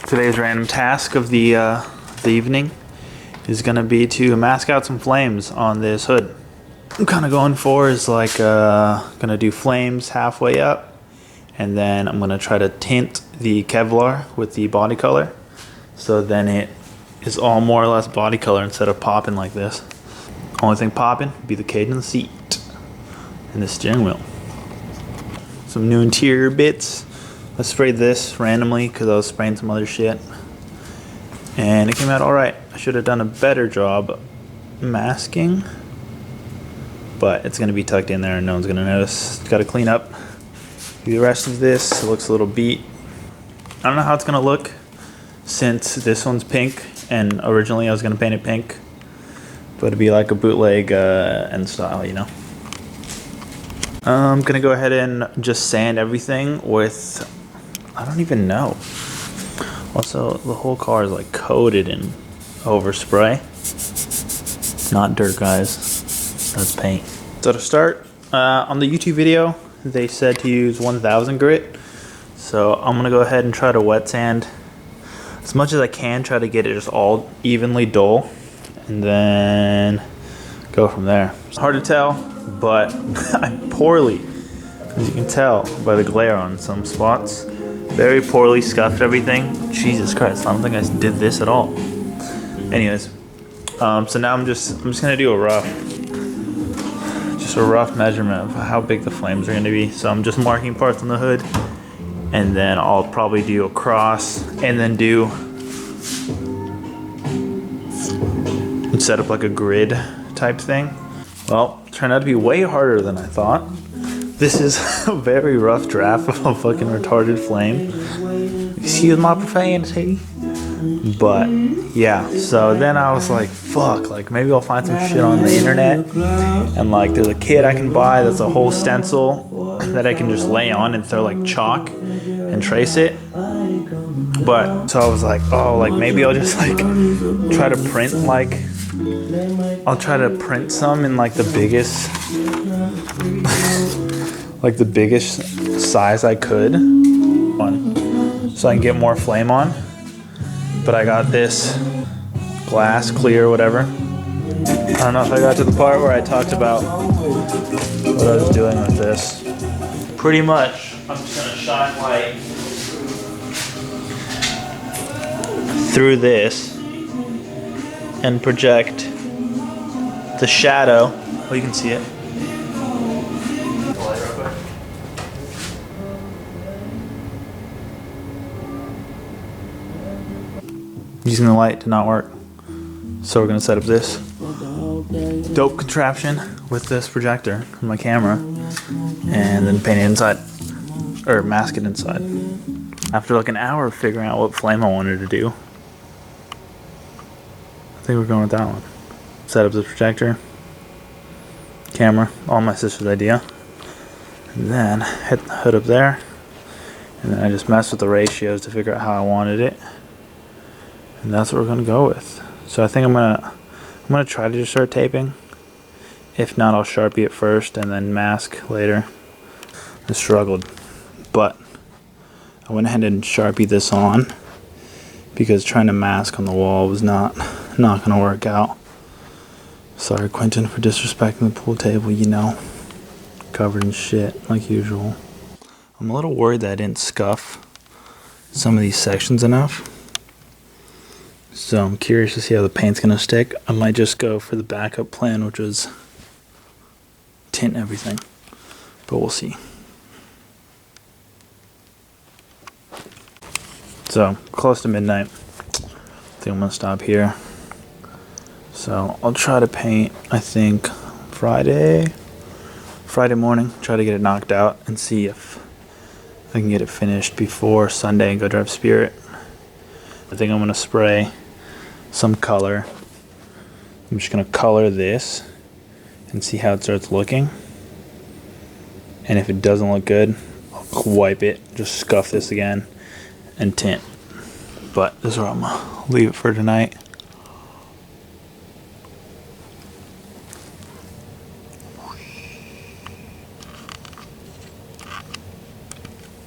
Today's random task of the evening is gonna be to mask out some flames on this hood. I'm kind of going for is like gonna do flames halfway up, and then I'm gonna try to tint the Kevlar with the body color, so then it is all more or less body color instead of popping like this. Only thing popping would be the cage and the seat and the steering wheel. Some new interior bits. I sprayed this randomly because I was spraying some other shit, and it came out alright. I should have done a better job masking, but it's going to be tucked in there and no one's going to notice. Got to clean up the rest of this. It looks a little beat. I don't know how it's going to look since this one's pink, and originally I was going to paint it pink, but it'd be like a bootleg end style, you know. I'm going to go ahead and just sand everything with, I don't even know. Also, the whole car is like coated in overspray. Not dirt, guys. That's paint. So to start, on the YouTube video, they said to use 1000 grit. So I'm gonna go ahead and try to wet sand as much as I can, try to get it just all evenly dull, and then go from there. It's hard to tell, but I'm poorly, as you can tell by the glare on some spots. Very poorly scuffed everything. Jesus Christ, I don't think I did this at all. Anyways, so now I'm just gonna do a rough measurement of how big the flames are gonna be. So I'm just marking parts on the hood, and then I'll probably do a cross, and then set up like a grid type thing. Well, it turned out to be way harder than I thought. This is a very rough draft of a fucking retarded flame. Excuse my profanity. But yeah, so then I was like, fuck, like maybe I'll find some shit on the internet, and like there's a kit I can buy that's a whole stencil that I can just lay on and throw like chalk and trace it. But so I was like, oh, like maybe I'll just like try to print like, I'll try to print some in like the biggest like the biggest size I could so I can get more flame on. But I got this glass clear, whatever. I don't know if I got to the part where I talked about what I was doing with this. Pretty much, I'm just gonna shine light through this and project the shadow. Oh, you can see it. Using the light did not work, so we're gonna set up this dope contraption with this projector on my camera, and then paint it inside, or mask it inside. After like an hour of figuring out what flame I wanted to do, I think we're going with that one. Set up the projector, camera, all my sister's idea, and then hit the hood up there, and then I just messed with the ratios to figure out how I wanted it. And that's what we're gonna go with. So I think I'm gonna try to just start taping. If not, I'll Sharpie it first and then mask later. I struggled, but I went ahead and Sharpie this on because trying to mask on the wall was not gonna work out. Sorry, Quentin, for disrespecting the pool table. You know, covered in shit like usual. I'm a little worried that I didn't scuff some of these sections enough. So I'm curious to see how the paint's gonna stick. I might just go for the backup plan, which was tint everything, but we'll see. So close to midnight. I think I'm gonna stop here. So I'll try to paint, I think Friday morning, try to get it knocked out and see if I can get it finished before Sunday and go drive Spirit. I think I'm gonna spray some color. I'm just gonna color this and see how it starts looking, and if it doesn't look good, I'll wipe it, just scuff this again and tint. But this is where I'm gonna leave it for tonight.